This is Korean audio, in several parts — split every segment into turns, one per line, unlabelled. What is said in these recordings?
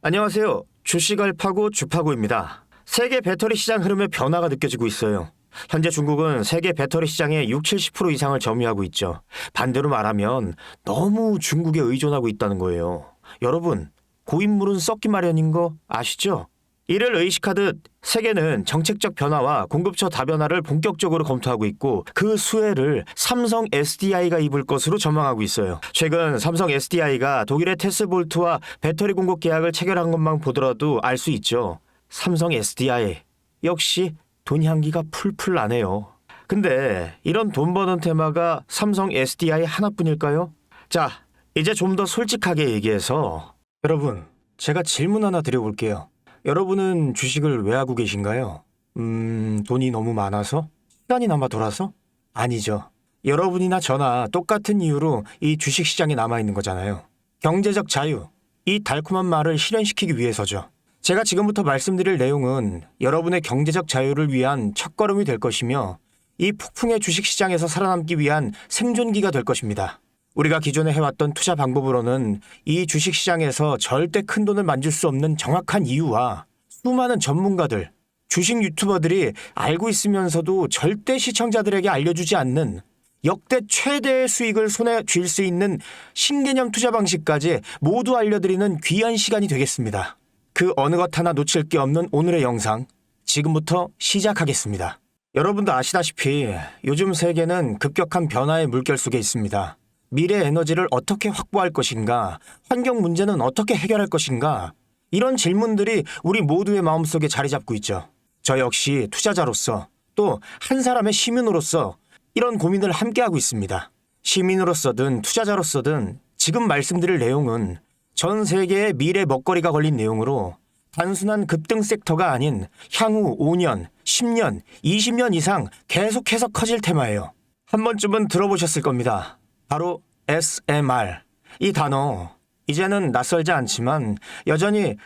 안녕하세요. 주식알파고 주파고입니다. 세계 배터리 시장 흐름의 변화가 느껴지고 있어요. 현재 중국은 세계 배터리 시장의 60-70% 이상을 점유하고 있죠. 반대로 말하면 너무 중국에 의존하고 있다는 거예요. 여러분, 고인물은 썩기 마련인 거 아시죠? 이를 의식하듯 세계는 정책적 변화와 공급처 다변화를 본격적으로 검토하고 있고 그 수혜를 삼성 SDI가 입을 것으로 전망하고 있어요. 최근 삼성 SDI가 독일의 테스볼트와 배터리 공급 계약을 체결한 것만 보더라도 알 수 있죠. 삼성 SDI 역시 돈 향기가 풀풀 나네요. 근데 이런 돈 버는 테마가 삼성 SDI 하나뿐일까요? 자, 이제 좀 더 솔직하게 얘기해서 여러분, 제가 질문 하나 드려볼게요. 여러분은 주식을 왜 하고 계신가요? 돈이 너무 많아서? 시간이 남아 돌아서? 아니죠. 여러분이나 저나 똑같은 이유로 이 주식시장에 남아있는 거잖아요. 경제적 자유, 이 달콤한 말을 실현시키기 위해서죠. 제가 지금부터 말씀드릴 내용은 여러분의 경제적 자유를 위한 첫걸음이 될 것이며 이 폭풍의 주식시장에서 살아남기 위한 생존기가 될 것입니다. 우리가 기존에 해왔던 투자 방법으로는 이 주식시장에서 절대 큰 돈을 만질 수 없는 정확한 이유와 수많은 전문가들, 주식 유튜버들이 알고 있으면서도 절대 시청자들에게 알려주지 않는 역대 최대의 수익을 손에 쥘 수 있는 신개념 투자 방식까지 모두 알려드리는 귀한 시간이 되겠습니다. 그 어느 것 하나 놓칠 게 없는 오늘의 영상, 지금부터 시작하겠습니다. 여러분도 아시다시피 요즘 세계는 급격한 변화의 물결 속에 있습니다. 미래 에너지를 어떻게 확보할 것인가, 환경 문제는 어떻게 해결할 것인가, 이런 질문들이 우리 모두의 마음속에 자리 잡고 있죠. 저 역시 투자자로서 또 한 사람의 시민으로서 이런 고민을 함께하고 있습니다. 시민으로서든 투자자로서든 지금 말씀드릴 내용은 전 세계의 미래 먹거리가 걸린 내용으로 단순한 급등 섹터가 아닌 향후 5년, 10년, 20년 이상 계속해서 커질 테마예요. 한 번쯤은 들어보셨을 겁니다. 바로 SMR. 이 단어, 이제는 낯설지 않지만 여전히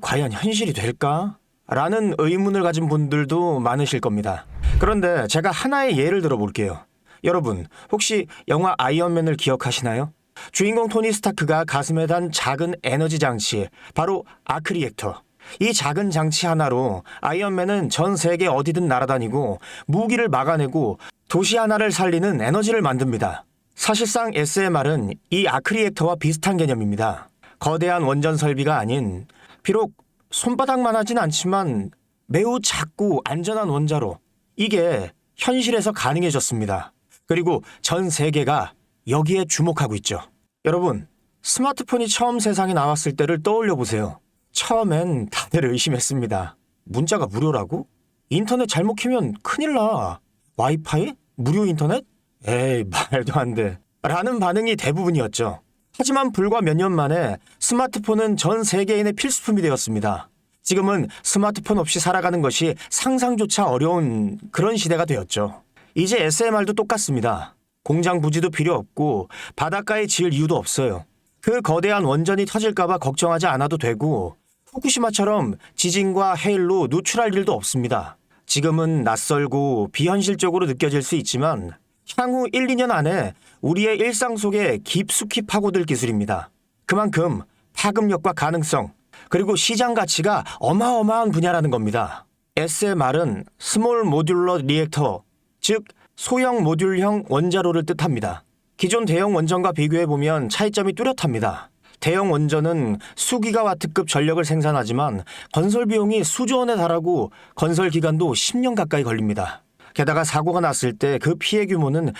과연 현실이 될까? 라는 의문을 가진 분들도 많으실 겁니다. 그런데 제가 하나의 예를 들어볼게요. 여러분, 혹시 영화 아이언맨을 기억하시나요? 주인공 토니 스타크가 가슴에 단 작은 에너지 장치, 바로 아크 리액터. 이 작은 장치 하나로 아이언맨은 전 세계 어디든 날아다니고 무기를 막아내고 도시 하나를 살리는 에너지를 만듭니다. 사실상 SMR은 이 아크 리액터와 비슷한 개념입니다. 거대한 원전 설비가 아닌, 비록 손바닥만 하진 않지만 매우 작고 안전한 원자로, 이게 현실에서 가능해졌습니다. 그리고 전 세계가 여기에 주목하고 있죠. 여러분, 스마트폰이 처음 세상에 나왔을 때를 떠올려 보세요. 처음엔 다들 의심했습니다. 문자가 무료라고? 인터넷 잘못 키면 큰일 나. 와이파이? 무료 인터넷? 에이, 말도 안 돼. 라는 반응이 대부분이었죠. 하지만 불과 몇 년 만에 스마트폰은 전 세계인의 필수품이 되었습니다. 지금은 스마트폰 없이 살아가는 것이 상상조차 어려운 그런 시대가 되었죠. 이제 SMR도 똑같습니다. 공장 부지도 필요 없고 바닷가에 지을 이유도 없어요. 그 거대한 원전이 터질까봐 걱정하지 않아도 되고 후쿠시마처럼 지진과 해일로 누출할 일도 없습니다. 지금은 낯설고 비현실적으로 느껴질 수 있지만 향후 1, 2년 안에 우리의 일상 속에 깊숙이 파고들 기술입니다. 그만큼 파급력과 가능성, 그리고 시장 가치가 어마어마한 분야라는 겁니다. SMR은 스몰 모듈러 리액터, 즉 소형 모듈형 원자로를 뜻합니다. 기존 대형 원전과 비교해보면 차이점이 뚜렷합니다. 대형 원전은 수기가와트급 전력을 생산하지만 건설 비용이 수조 원에 달하고 건설 기간도 10년 가까이 걸립니다. 게다가 사고가 났을 때 그 피해 규모는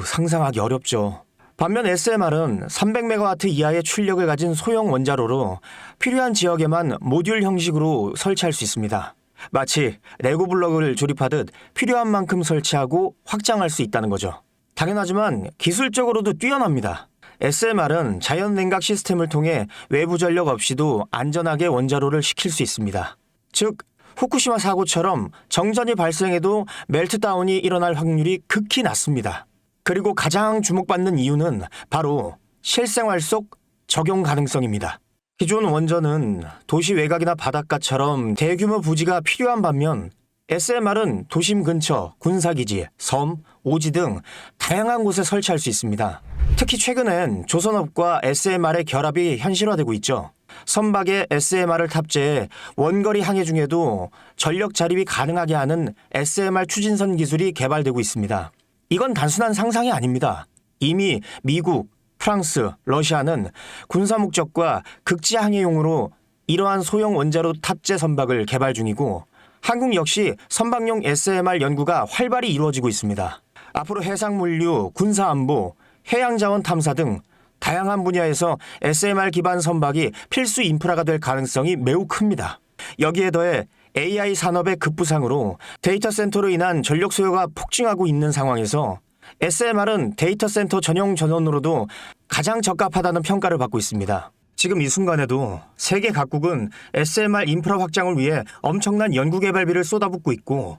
상상하기 어렵죠. 반면 SMR은 300메가와트 이하의 출력을 가진 소형 원자로로 필요한 지역에만 모듈 형식으로 설치할 수 있습니다. 마치 레고 블록을 조립하듯 필요한 만큼 설치하고 확장할 수 있다는 거죠. 당연하지만 기술적으로도 뛰어납니다. SMR은 자연 냉각 시스템을 통해 외부 전력 없이도 안전하게 원자로를 식힐 수 있습니다. 즉, 후쿠시마 사고처럼 정전이 발생해도 멜트다운이 일어날 확률이 극히 낮습니다. 그리고 가장 주목받는 이유는 바로 실생활 속 적용 가능성입니다. 기존 원전은 도시 외곽이나 바닷가처럼 대규모 부지가 필요한 반면 SMR은 도심 근처, 군사기지, 섬, 오지 등 다양한 곳에 설치할 수 있습니다. 특히 최근엔 조선업과 SMR의 결합이 현실화되고 있죠. 선박에 SMR을 탑재해 원거리 항해 중에도 전력 자립이 가능하게 하는 SMR 추진선 기술이 개발되고 있습니다. 이건 단순한 상상이 아닙니다. 이미 미국, 프랑스, 러시아는 군사 목적과 극지 항해용으로 이러한 소형 원자로 탑재 선박을 개발 중이고 한국 역시 선박용 SMR 연구가 활발히 이루어지고 있습니다. 앞으로 해상물류, 군사안보, 해양자원 탐사 등 다양한 분야에서 SMR 기반 선박이 필수 인프라가 될 가능성이 매우 큽니다. 여기에 더해 AI 산업의 급부상으로 데이터 센터로 인한 전력 수요가 폭증하고 있는 상황에서 SMR은 데이터 센터 전용 전원으로도 가장 적합하다는 평가를 받고 있습니다. 지금 이 순간에도 세계 각국은 SMR 인프라 확장을 위해 엄청난 연구개발비를 쏟아붓고 있고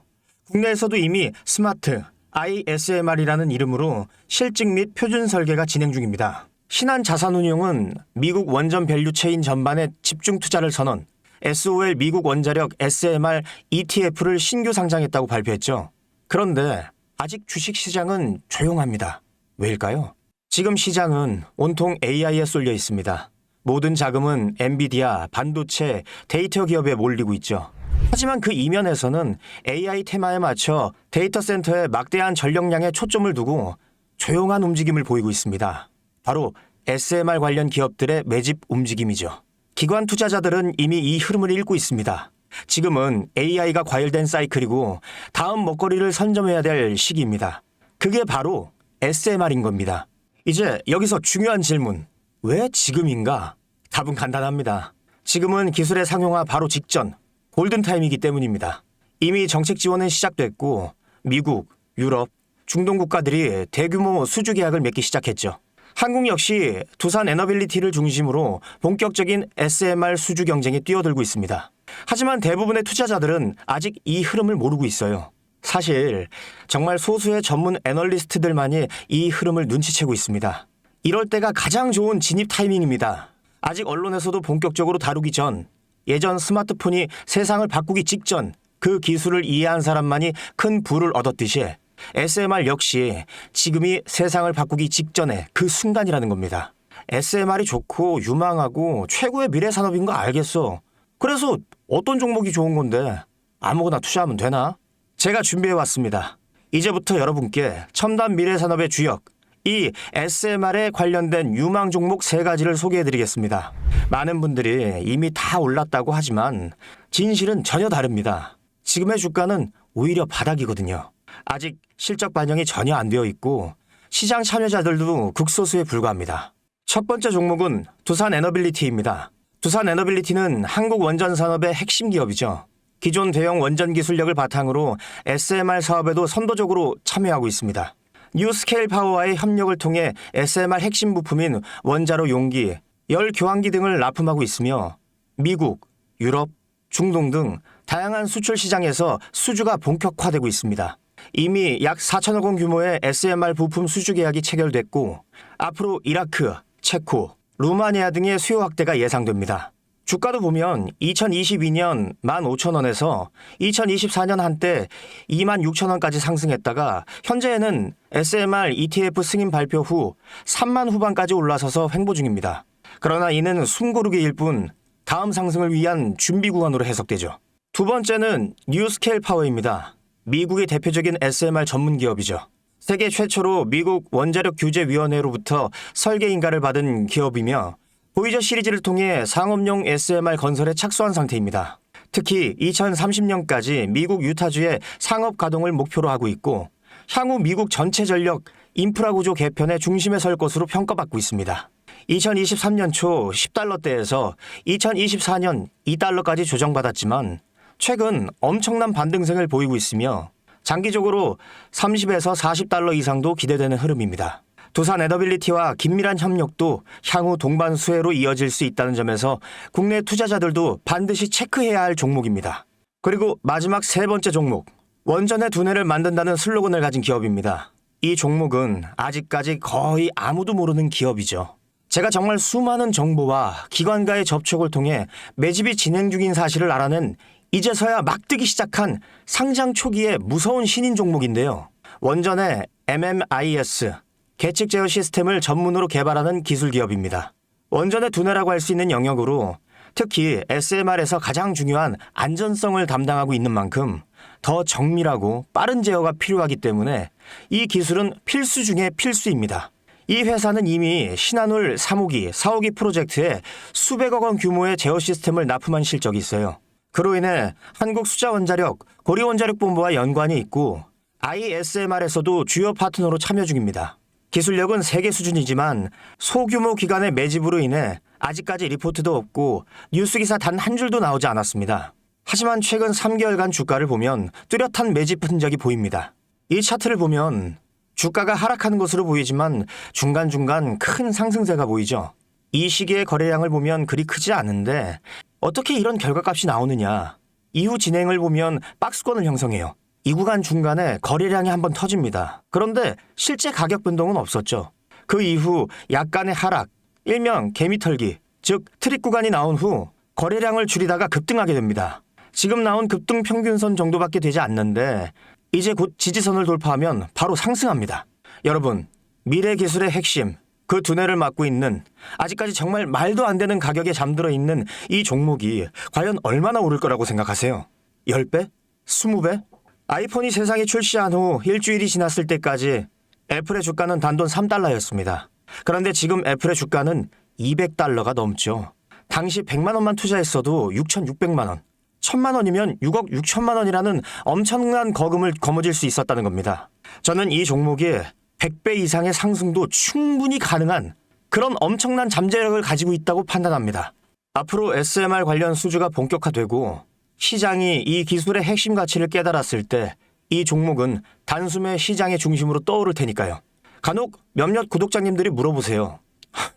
국내에서도 이미 스마트 ISMR이라는 이름으로 실증 및 표준 설계가 진행 중입니다. 신한자산운용은 미국 원전 밸류 체인 전반에 집중 투자를 선언, SOL 미국 원자력 SMR ETF를 신규 상장했다고 발표했죠. 그런데 아직 주식시장은 조용합니다. 왜일까요? 지금 시장은 온통 AI에 쏠려 있습니다. 모든 자금은 엔비디아, 반도체, 데이터 기업에 몰리고 있죠. 하지만 그 이면에서는 AI 테마에 맞춰 데이터 센터에 막대한 전력량에 초점을 두고 조용한 움직임을 보이고 있습니다. 바로 SMR 관련 기업들의 매집 움직임이죠. 기관 투자자들은 이미 이 흐름을 읽고 있습니다. 지금은 AI가 과열된 사이클이고 다음 먹거리를 선점해야 될 시기입니다. 그게 바로 SMR인 겁니다. 이제 여기서 중요한 질문. 왜 지금인가? 답은 간단합니다. 지금은 기술의 상용화 바로 직전, 골든타임이기 때문입니다. 이미 정책 지원은 시작됐고 미국, 유럽, 중동 국가들이 대규모 수주 계약을 맺기 시작했죠. 한국 역시 두산 에너빌리티를 중심으로 본격적인 SMR 수주 경쟁에 뛰어들고 있습니다. 하지만 대부분의 투자자들은 아직 이 흐름을 모르고 있어요. 사실 정말 소수의 전문 애널리스트들만이 이 흐름을 눈치채고 있습니다. 이럴 때가 가장 좋은 진입 타이밍입니다. 아직 언론에서도 본격적으로 다루기 전, 예전 스마트폰이 세상을 바꾸기 직전 그 기술을 이해한 사람만이 큰 부를 얻었듯이 SMR 역시 지금이 세상을 바꾸기 직전의 그 순간이라는 겁니다. SMR이 좋고 유망하고 최고의 미래 산업인 거 알겠어. 그래서 어떤 종목이 좋은 건데 아무거나 투자하면 되나? 제가 준비해왔습니다. 이제부터 여러분께 첨단 미래 산업의 주역, 이 SMR에 관련된 유망 종목 3가지를 소개해드리겠습니다. 많은 분들이 이미 다 올랐다고 하지만 진실은 전혀 다릅니다. 지금의 주가는 오히려 바닥이거든요. 아직 실적 반영이 전혀 안 되어 있고 시장 참여자들도 극소수에 불과합니다. 첫 번째 종목은 두산 에너빌리티입니다. 두산 에너빌리티는 한국 원전 산업의 핵심 기업이죠. 기존 대형 원전 기술력을 바탕으로 SMR 사업에도 선도적으로 참여하고 있습니다. 뉴스케일 파워와의 협력을 통해 SMR 핵심 부품인 원자로 용기, 열 교환기 등을 납품하고 있으며 미국, 유럽, 중동 등 다양한 수출 시장에서 수주가 본격화되고 있습니다. 이미 약 4천억 원 규모의 SMR 부품 수주 계약이 체결됐고 앞으로 이라크, 체코, 루마니아 등의 수요 확대가 예상됩니다. 주가도 보면 2022년 15,000원에서 2024년 한때 26,000원까지 상승했다가 현재는 SMR ETF 승인 발표 후 3만 후반까지 올라서서 횡보 중입니다. 그러나 이는 숨고르기일 뿐 다음 상승을 위한 준비 구간으로 해석되죠. 두 번째는 뉴스케일 파워입니다. 미국의 대표적인 SMR 전문 기업이죠. 세계 최초로 미국 원자력 규제위원회로부터 설계 인가를 받은 기업이며 보이저 시리즈를 통해 상업용 SMR 건설에 착수한 상태입니다. 특히 2030년까지 미국 유타주의 상업 가동을 목표로 하고 있고 향후 미국 전체 전력 인프라 구조 개편의 중심에 설 것으로 평가받고 있습니다. 2023년 초 10달러대에서 2024년 2달러까지 조정받았지만 최근 엄청난 반등세를 보이고 있으며 장기적으로 30에서 40달러 이상도 기대되는 흐름입니다. 두산 에너빌리티와 긴밀한 협력도 향후 동반 수혜로 이어질 수 있다는 점에서 국내 투자자들도 반드시 체크해야 할 종목입니다. 그리고 마지막 3번째 종목, 원전의 두뇌를 만든다는 슬로건을 가진 기업입니다. 이 종목은 아직까지 거의 아무도 모르는 기업이죠. 제가 정말 수많은 정보와 기관과의 접촉을 통해 매집이 진행 중인 사실을 알아낸 이제서야 막 뜨기 시작한 상장 초기의 무서운 신인 종목인데요. 원전의 MMIS, 계측 제어 시스템을 전문으로 개발하는 기술 기업입니다. 원전의 두뇌라고 할 수 있는 영역으로 특히 SMR에서 가장 중요한 안전성을 담당하고 있는 만큼 더 정밀하고 빠른 제어가 필요하기 때문에 이 기술은 필수 중의 필수입니다. 이 회사는 이미 신한울 3호기, 4호기 프로젝트에 수백억 원 규모의 제어 시스템을 납품한 실적이 있어요. 그로 인해 한국수자원자력, 고려원자력본부와 연관이 있고 ISMR에서도 주요 파트너로 참여 중입니다. 기술력은 세계 수준이지만 소규모 기관의 매집으로 인해 아직까지 리포트도 없고 뉴스기사 단 한 줄도 나오지 않았습니다. 하지만 최근 3개월간 주가를 보면 뚜렷한 매집 흔적이 보입니다. 이 차트를 보면 주가가 하락하는 것으로 보이지만 중간중간 큰 상승세가 보이죠. 이 시기의 거래량을 보면 그리 크지 않은데 어떻게 이런 결과값이 나오느냐. 이후 진행을 보면 박스권을 형성해요. 이 구간 중간에 거래량이 한번 터집니다. 그런데 실제 가격 변동은 없었죠. 그 이후 약간의 하락, 일명 개미털기, 즉 트릭 구간이 나온 후 거래량을 줄이다가 급등하게 됩니다. 지금 나온 급등 평균선 정도밖에 되지 않는데 이제 곧 지지선을 돌파하면 바로 상승합니다. 여러분, 미래 기술의 핵심, 그 두뇌를 맡고 있는 아직까지 정말 말도 안 되는 가격에 잠들어 있는 이 종목이 과연 얼마나 오를 거라고 생각하세요? 10배? 20배? 아이폰이 세상에 출시한 후 일주일이 지났을 때까지 애플의 주가는 단돈 3달러였습니다. 그런데 지금 애플의 주가는 200달러가 넘죠. 당시 100만 원만 투자했어도 6,600만 원. 1,000만 원이면 6억 6천만 원이라는 엄청난 거금을 거머쥘 수 있었다는 겁니다. 저는 이 종목이 100배 이상의 상승도 충분히 가능한 그런 엄청난 잠재력을 가지고 있다고 판단합니다. 앞으로 SMR 관련 수주가 본격화되고 시장이 이 기술의 핵심 가치를 깨달았을 때 이 종목은 단숨에 시장의 중심으로 떠오를 테니까요. 간혹 몇몇 구독자님들이 물어보세요.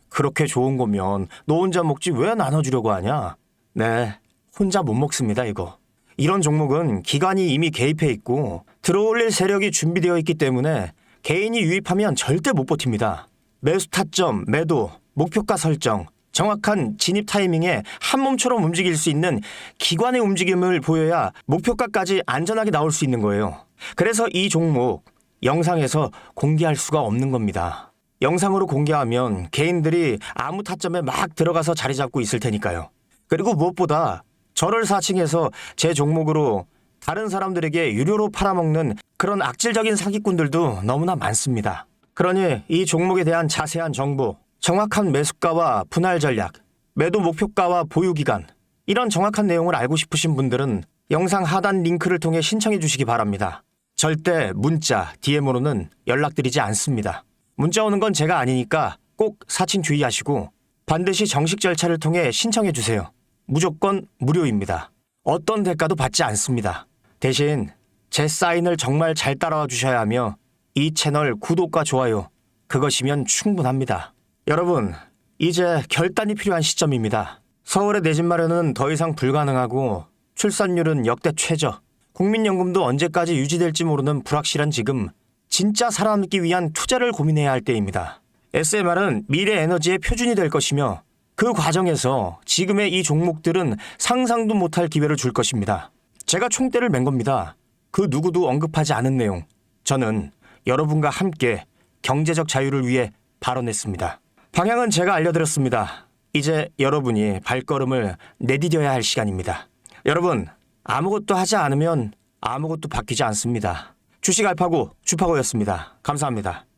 그렇게 좋은 거면 너 혼자 먹지 왜 나눠주려고 하냐? 네, 혼자 못 먹습니다, 이거. 이런 종목은 기관이 이미 개입해 있고 들어올릴 세력이 준비되어 있기 때문에 개인이 유입하면 절대 못 버팁니다. 매수 타점, 매도, 목표가 설정, 정확한 진입 타이밍에 한 몸처럼 움직일 수 있는 기관의 움직임을 보여야 목표가까지 안전하게 나올 수 있는 거예요. 그래서 이 종목 영상에서 공개할 수가 없는 겁니다. 영상으로 공개하면 개인들이 아무 타점에 막 들어가서 자리 잡고 있을 테니까요. 그리고 무엇보다 저를 사칭해서 제 종목으로 다른 사람들에게 유료로 팔아먹는 그런 악질적인 사기꾼들도 너무나 많습니다. 그러니 이 종목에 대한 자세한 정보, 정확한 매수가와 분할 전략, 매도 목표가와 보유 기간, 이런 정확한 내용을 알고 싶으신 분들은 영상 하단 링크를 통해 신청해 주시기 바랍니다. 절대 문자, DM으로는 연락드리지 않습니다. 문자 오는 건 제가 아니니까 꼭 사칭 주의하시고 반드시 정식 절차를 통해 신청해 주세요. 무조건 무료입니다. 어떤 대가도 받지 않습니다. 대신 제 사인을 정말 잘 따라와 주셔야 하며 이 채널 구독과 좋아요, 그것이면 충분합니다. 여러분, 이제 결단이 필요한 시점입니다. 서울의 내 집 마련은 더 이상 불가능하고 출산율은 역대 최저, 국민연금도 언제까지 유지될지 모르는 불확실한 지금 진짜 살아남기 위한 투자를 고민해야 할 때입니다. SMR은 미래 에너지의 표준이 될 것이며 그 과정에서 지금의 이 종목들은 상상도 못할 기회를 줄 것입니다. 제가 총대를 맨 겁니다. 그 누구도 언급하지 않은 내용. 저는 여러분과 함께 경제적 자유를 위해 발언했습니다. 방향은 제가 알려드렸습니다. 이제 여러분이 발걸음을 내디뎌야 할 시간입니다. 여러분, 아무것도 하지 않으면 아무것도 바뀌지 않습니다. 주식 알파고 주파고였습니다. 감사합니다.